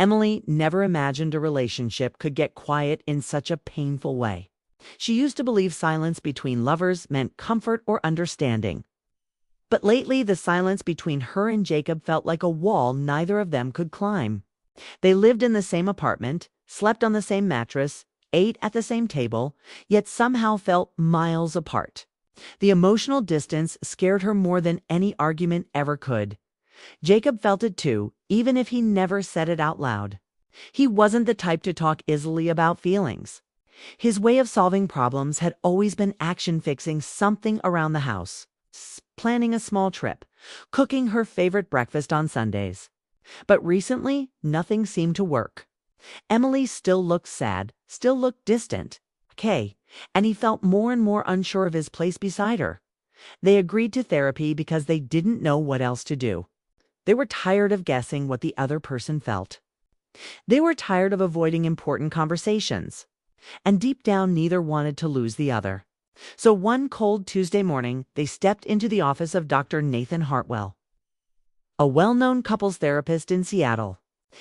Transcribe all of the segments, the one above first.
Emily never imagined a relationship could get quiet in such a painful way. She used to believe silence between lovers meant comfort or understanding. But lately, the silence between her and Jacob felt like a wall neither of them could climb. They lived in the same apartment, slept on the same mattress, ate at the same table, yet somehow felt miles apart. The emotional distance scared her more than any argument ever could. Jacob felt it too, even if he never said it out loud. He wasn't the type to talk easily about feelings. His way of solving problems had always been action-fixing something around the house, planning a small trip, cooking her favorite breakfast on Sundays. But recently, nothing seemed to work. Emily still looked sad, still looked distant. And he felt more and more unsure of his place beside her. They agreed to therapy because they didn't know what else to do. They were tired of guessing what the other person felt. They were tired of avoiding important conversations. And deep down, neither wanted to lose the other. So one cold Tuesday morning, they stepped into the office of Dr. Nathan Hartwell, a well-known couples therapist in Seattle.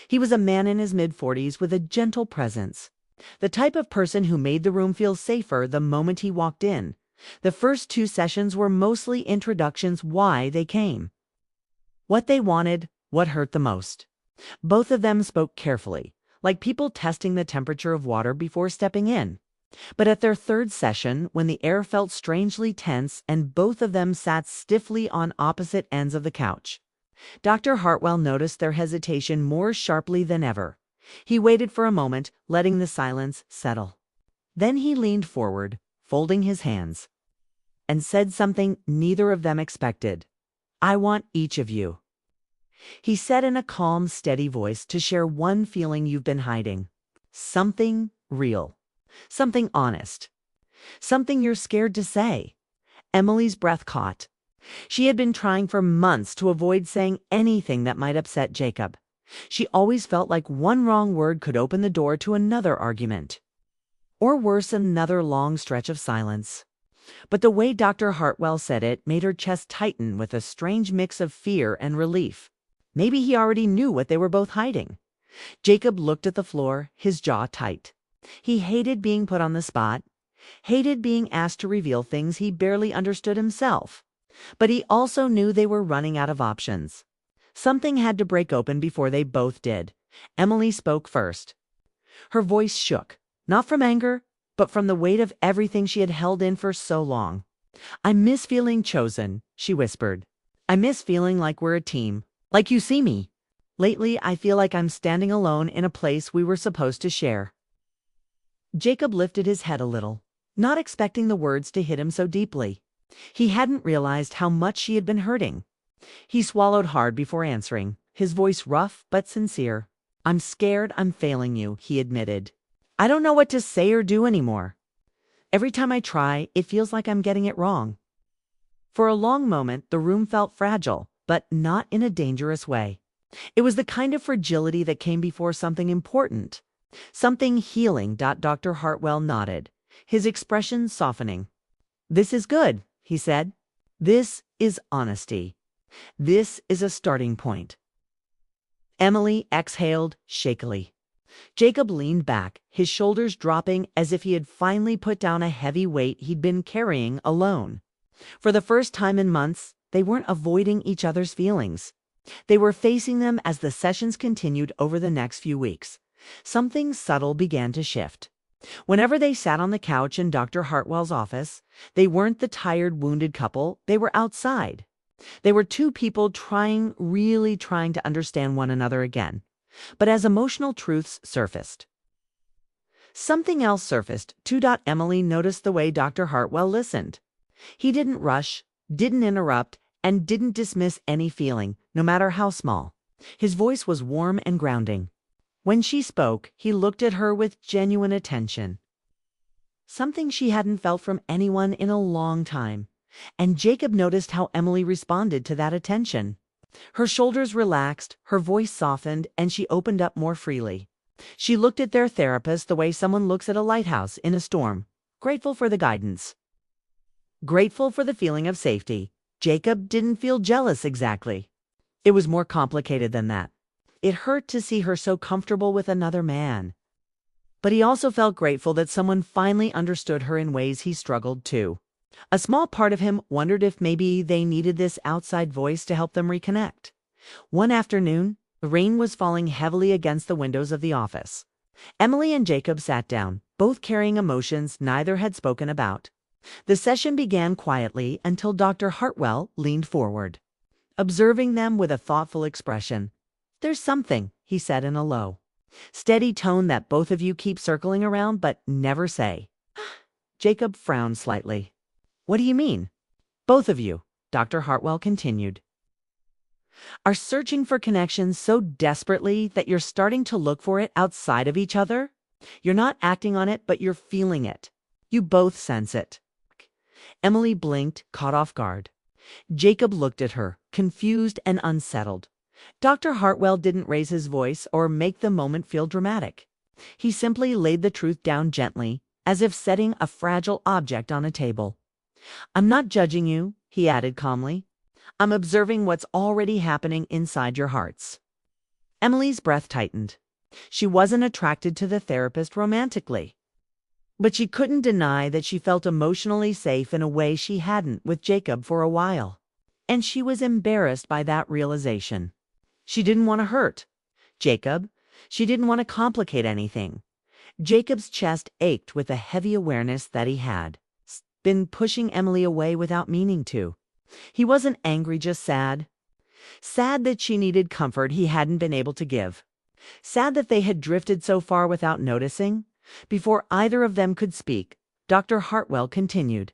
He was a man in his mid-40s with a gentle presence, the type of person who made the room feel safer the moment he walked in. The first 2 sessions were mostly introductions, why they came, what they wanted, what hurt the most. Both of them spoke carefully, like people testing the temperature of water before stepping in. But at their 3rd session, when the air felt strangely tense and both of them sat stiffly on opposite ends of the couch, Dr. Hartwell noticed their hesitation more sharply than ever. He waited for a moment, letting the silence settle. Then he leaned forward, folding his hands, and said something neither of them expected. "I want each of you," he said in a calm, steady voice, "to share one feeling you've been hiding. Something real. Something honest. Something you're scared to say." Emily's breath caught. She had been trying for months to avoid saying anything that might upset Jacob. She always felt like one wrong word could open the door to another argument. Or worse, another long stretch of silence. But the way Dr. Hartwell said it made her chest tighten with a strange mix of fear and relief. Maybe he already knew what they were both hiding. Jacob looked at the floor, his jaw tight. He hated being put on the spot, hated being asked to reveal things he barely understood himself. But he also knew they were running out of options. Something had to break open before they both did. Emily spoke first. Her voice shook, not from anger, but from the weight of everything she had held in for so long. "I miss feeling chosen," she whispered. "I miss feeling like we're a team, like you see me. Lately, I feel like I'm standing alone in a place we were supposed to share." Jacob lifted his head a little, not expecting the words to hit him so deeply. He hadn't realized how much she had been hurting. He swallowed hard before answering, his voice rough but sincere. "I'm scared I'm failing you," he admitted. "I don't know what to say or do anymore. Every time I try, it feels like I'm getting it wrong." For a long moment, the room felt fragile, but not in a dangerous way. It was the kind of fragility that came before something important, something healing. Dr. Hartwell nodded, his expression softening. "This is good," he said. "This is honesty. This is a starting point." Emily exhaled shakily. Jacob leaned back, his shoulders dropping as if he had finally put down a heavy weight he'd been carrying alone. For the first time in months, they weren't avoiding each other's feelings. They were facing them as the sessions continued over the next few weeks. Something subtle began to shift. Whenever they sat on the couch in Dr. Hartwell's office, they weren't the tired, wounded couple, they were outside. They were two people really trying to understand one another again. But as emotional truths surfaced, something else surfaced too. Emily noticed the way Dr. Hartwell listened. He didn't rush, didn't interrupt, and didn't dismiss any feeling, no matter how small. His voice was warm and grounding. When she spoke, he looked at her with genuine attention, something she hadn't felt from anyone in a long time. And Jacob noticed how Emily responded to that attention. Her shoulders relaxed, her voice softened, and she opened up more freely. She looked at their therapist the way someone looks at a lighthouse in a storm, grateful for the guidance, grateful for the feeling of safety. Jacob didn't feel jealous exactly. It was more complicated than that. It hurt to see her so comfortable with another man. But he also felt grateful that someone finally understood her in ways he struggled too. A small part of him wondered if maybe they needed this outside voice to help them reconnect. One afternoon, the rain was falling heavily against the windows of the office. Emily and Jacob sat down, both carrying emotions neither had spoken about. The session began quietly until Dr. Hartwell leaned forward, observing them with a thoughtful expression. "There's something," he said in a low, steady tone that both of you keep circling around but never say. Jacob frowned slightly. "What do you mean?" "Both of you," Dr. Hartwell continued, "are searching for connections so desperately that you're starting to look for it outside of each other. You're not acting on it, but you're feeling it. You both sense it." Emily blinked, caught off guard. Jacob looked at her, confused and unsettled. Dr. Hartwell didn't raise his voice or make the moment feel dramatic. He simply laid the truth down gently, as if setting a fragile object on a table. "I'm not judging you," he added calmly. "I'm observing what's already happening inside your hearts." Emily's breath tightened. She wasn't attracted to the therapist romantically, but she couldn't deny that she felt emotionally safe in a way she hadn't with Jacob for a while. And she was embarrassed by that realization. She didn't want to hurt Jacob. She didn't want to complicate anything. Jacob's chest ached with the heavy awareness that he had been pushing Emily away without meaning to. He wasn't angry, just sad. Sad that she needed comfort he hadn't been able to give. Sad that they had drifted so far without noticing. Before either of them could speak, Dr. Hartwell continued,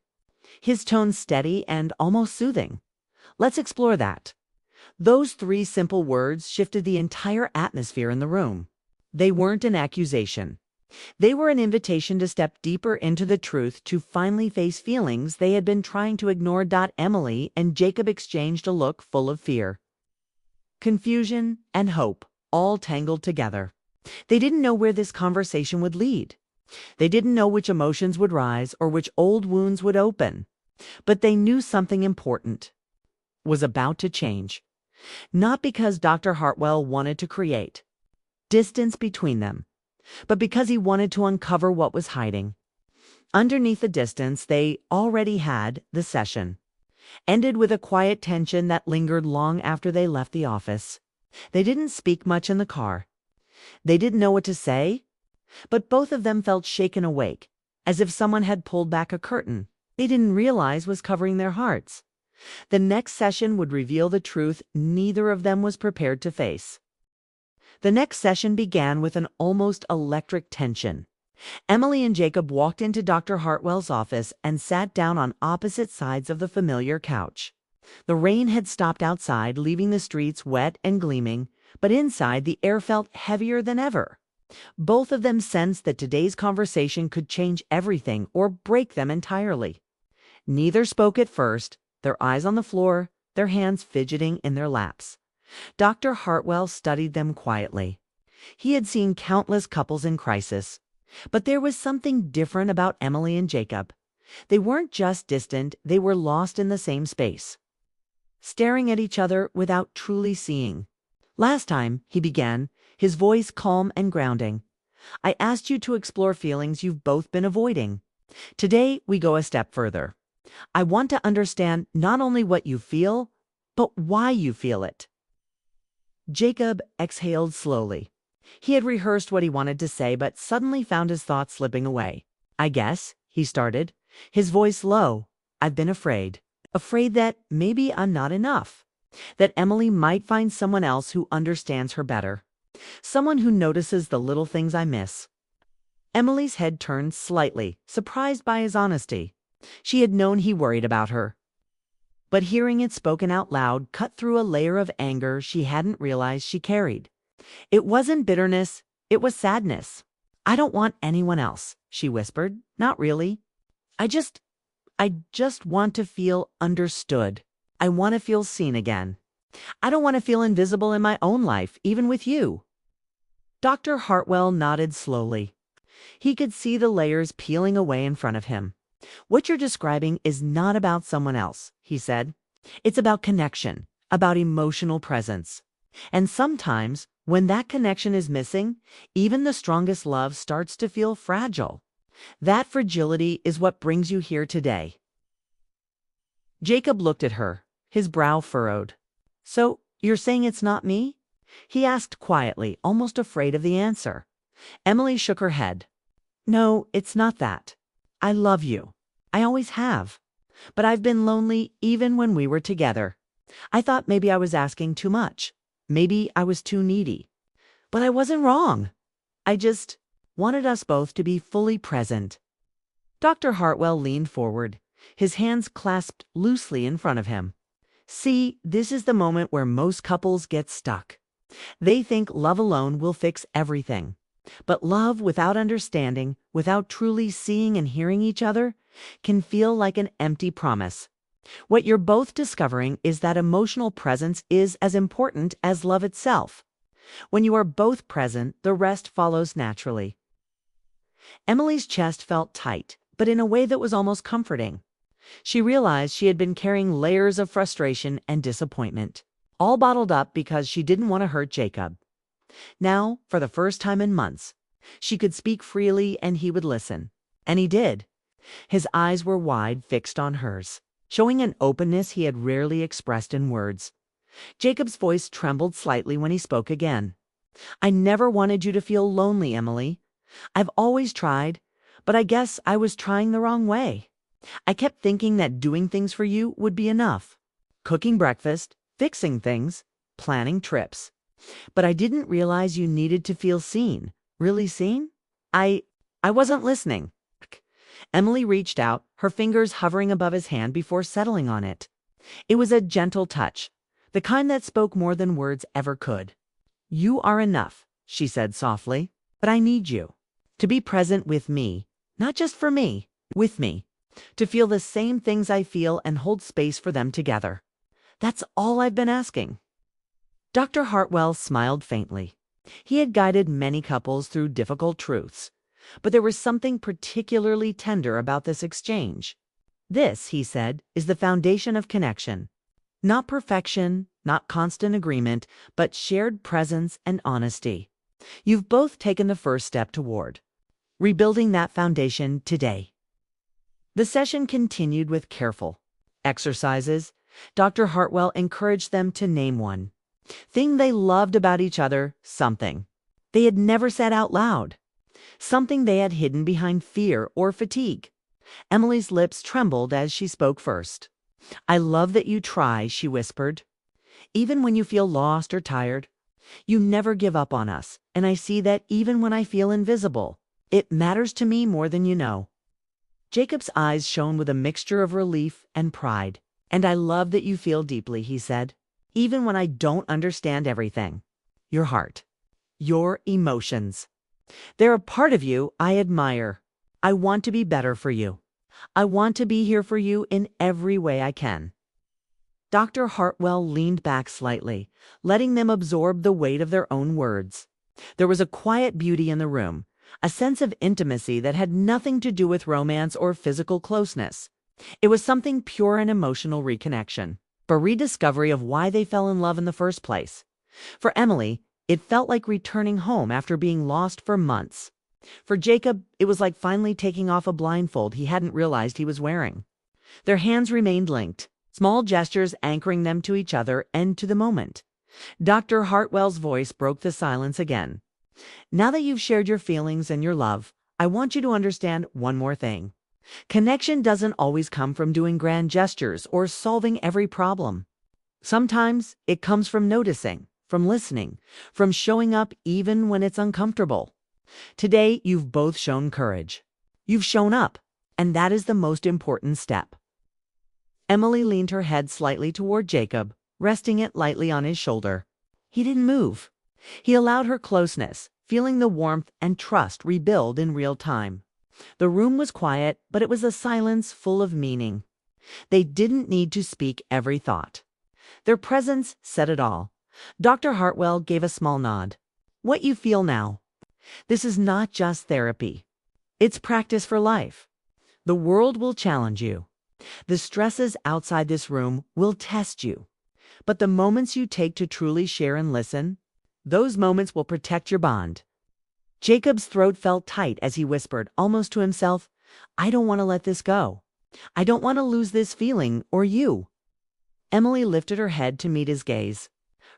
his tone steady and almost soothing. "Let's explore that." Those 3 simple words shifted the entire atmosphere in the room. They weren't an accusation. They were an invitation to step deeper into the truth, to finally face feelings they had been trying to ignore. Emily and Jacob exchanged a look full of fear, confusion, and hope, all tangled together. They didn't know where this conversation would lead. They didn't know which emotions would rise or which old wounds would open. But they knew something important was about to change. Not because Dr. Hartwell wanted to create distance between them, but because he wanted to uncover what was hiding. Underneath the distance they already had, the session ended with a quiet tension that lingered long after they left the office. They didn't speak much in the car. They didn't know what to say, but both of them felt shaken awake, as if someone had pulled back a curtain they didn't realize was covering their hearts. The next session would reveal the truth neither of them was prepared to face. The next session began with an almost electric tension. Emily and Jacob walked into Dr. Hartwell's office and sat down on opposite sides of the familiar couch. The rain had stopped outside, leaving the streets wet and gleaming, but inside the air felt heavier than ever. Both of them sensed that today's conversation could change everything or break them entirely. Neither spoke at first, their eyes on the floor, their hands fidgeting in their laps. Dr. Hartwell studied them quietly. He had seen countless couples in crisis, but there was something different about Emily and Jacob. They weren't just distant, they were lost in the same space, staring at each other without truly seeing. "Last time," he began, his voice calm and grounding, "I asked you to explore feelings you've both been avoiding. Today, we go a step further. I want to understand not only what you feel, but why you feel it." Jacob exhaled slowly. He had rehearsed what he wanted to say, but suddenly found his thoughts slipping away. "I guess," he started, his voice low, "I've been afraid. Afraid that maybe I'm not enough. That Emily might find someone else who understands her better. Someone who notices the little things I miss." Emily's head turned slightly, surprised by his honesty. She had known he worried about her, but hearing it spoken out loud cut through a layer of anger she hadn't realized she carried. It wasn't bitterness, it was sadness. "I don't want anyone else," she whispered. "Not really. I just want to feel understood. I want to feel seen again. I don't want to feel invisible in my own life, even with you." Dr. Hartwell nodded slowly. He could see the layers peeling away in front of him. "What you're describing is not about someone else," he said. "It's about connection, about emotional presence. And sometimes When that connection is missing, even the strongest love starts to feel fragile. That fragility is what brings you here today. Jacob looked at her, his brow furrowed. So, you're saying it's not me? He asked quietly, almost afraid of the answer. Emily shook her head. No, it's not that. I love you. I always have. But I've been lonely even when we were together. I thought maybe I was asking too much. Maybe I was too needy. But I wasn't wrong. I just wanted us both to be fully present. Dr. Hartwell leaned forward, his hands clasped loosely in front of him. See, this is the moment where most couples get stuck. They think love alone will fix everything. But love without understanding, without truly seeing and hearing each other, can feel like an empty promise. What you're both discovering is that emotional presence is as important as love itself. When you are both present, the rest follows naturally. Emily's chest felt tight, but in a way that was almost comforting. She realized she had been carrying layers of frustration and disappointment, all bottled up because she didn't want to hurt Jacob. Now, for the first time in months, she could speak freely and he would listen. And he did. His eyes were wide, fixed on hers, showing an openness he had rarely expressed in words. Jacob's voice trembled slightly when he spoke again. I never wanted you to feel lonely, Emily. I've always tried, but I guess I was trying the wrong way. I kept thinking that doing things for you would be enough. Cooking breakfast, fixing things, planning trips. But I didn't realize you needed to feel seen. Really seen? I wasn't listening. Emily reached out, her fingers hovering above his hand before settling on it. It was a gentle touch, the kind that spoke more than words ever could. You are enough, she said softly, but I need you. To be present with me, not just for me, with me. To feel the same things I feel and hold space for them together. That's all I've been asking. Dr. Hartwell smiled faintly. He had guided many couples through difficult truths, but there was something particularly tender about this exchange. This, he said, is the foundation of connection. Not perfection, not constant agreement, but shared presence and honesty. You've both taken the first step toward rebuilding that foundation today. The session continued with careful exercises. Dr. Hartwell encouraged them to name one thing they loved about each other, something they had never said out loud, something they had hidden behind fear or fatigue. Emily's lips trembled as she spoke first. I love that you try, she whispered. Even when you feel lost or tired, you never give up on us, and I see that even when I feel invisible, it matters to me more than you know. Jacob's eyes shone with a mixture of relief and pride. And I love that you feel deeply, he said, even when I don't understand everything. Your heart, your emotions. They're a part of you I admire. I want to be better for you. I want to be here for you in every way I can. Dr. Hartwell leaned back slightly, letting them absorb the weight of their own words. There was a quiet beauty in the room, a sense of intimacy that had nothing to do with romance or physical closeness. It was something pure and emotional reconnection, a rediscovery of why they fell in love in the first place. For Emily, it felt like returning home after being lost for months. For Jacob, it was like finally taking off a blindfold he hadn't realized he was wearing. Their hands remained linked, small gestures anchoring them to each other and to the moment. Dr. Hartwell's voice broke the silence again. Now that you've shared your feelings and your love, I want you to understand one more thing. Connection doesn't always come from doing grand gestures or solving every problem. Sometimes it comes from noticing, from listening, from showing up even when it's uncomfortable. Today, you've both shown courage. You've shown up, and that is the most important step. Emily leaned her head slightly toward Jacob, resting it lightly on his shoulder. He didn't move. He allowed her closeness, feeling the warmth and trust rebuild in real time. The room was quiet, but it was a silence full of meaning. They didn't need to speak every thought. Their presence said it all. Dr. Hartwell gave a small nod. What you feel now. This is not just therapy. It's practice for life. The world will challenge you. The stresses outside this room will test you. But the moments you take to truly share and listen, Those moments will protect your bond. Jacob's throat felt tight as he whispered, almost to himself, I don't want to let this go. I don't want to lose this feeling or you. Emily lifted her head to meet his gaze.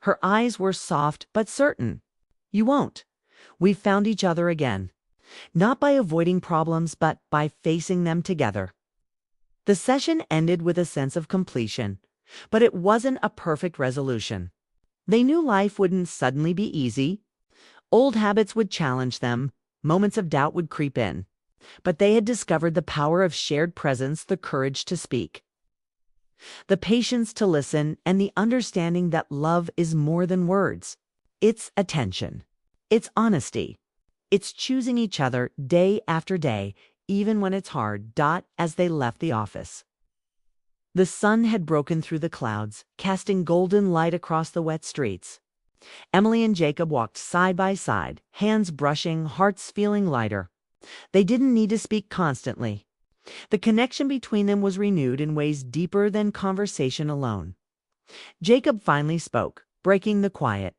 Her eyes were soft but certain. You won't. We've found each other again. Not by avoiding problems, but by facing them together. The session ended with a sense of completion, but it wasn't a perfect resolution. They knew life wouldn't suddenly be easy. Old habits would challenge them, moments of doubt would creep in. But they had discovered the power of shared presence, the courage to speak, the patience to listen, and the understanding that love is more than words. It's attention. It's honesty. It's choosing each other day after day, even when it's hard. As they left the office, the sun had broken through the clouds, casting golden light across the wet streets. Emily and Jacob walked side by side, hands brushing, hearts feeling lighter. They didn't need to speak constantly. The connection between them was renewed in ways deeper than conversation alone. Jacob finally spoke, breaking the quiet.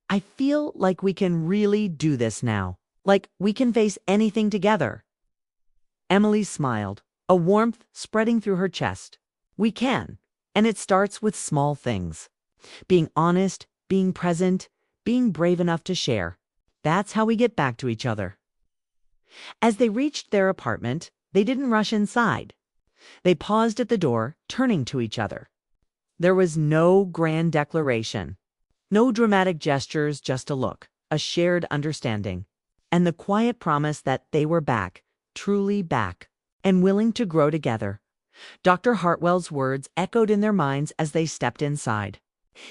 I feel like we can really do this now. Like we can face anything together. Emily smiled, a warmth spreading through her chest. We can, and it starts with small things. Being honest, being present, being brave enough to share. That's how we get back to each other. As they reached their apartment, they didn't rush inside. They paused at the door, turning to each other. There was no grand declaration, no dramatic gestures, just a look, a shared understanding, and the quiet promise that they were back, truly back, and willing to grow together. Dr. Hartwell's words echoed in their minds as they stepped inside.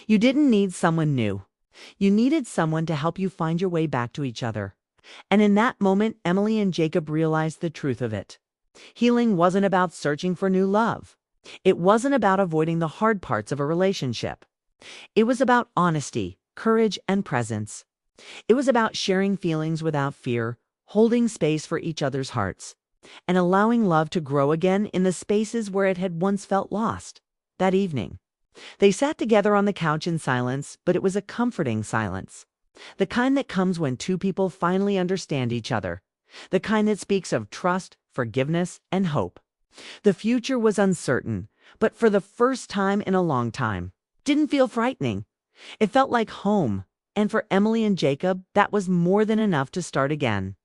You didn't need someone new. You needed someone to help you find your way back to each other. And in that moment, Emily and Jacob realized the truth of it. Healing wasn't about searching for new love. It wasn't about avoiding the hard parts of a relationship. It was about honesty, courage, and presence. It was about sharing feelings without fear, holding space for each other's hearts, and allowing love to grow again in the spaces where it had once felt lost. That evening, they sat together on the couch in silence, but it was a comforting silence. The kind that comes when two people finally understand each other. The kind that speaks of trust, forgiveness, and hope. The future was uncertain, but for the first time in a long time, didn't feel frightening. It felt like home, and for Emily and Jacob, that was more than enough to start again.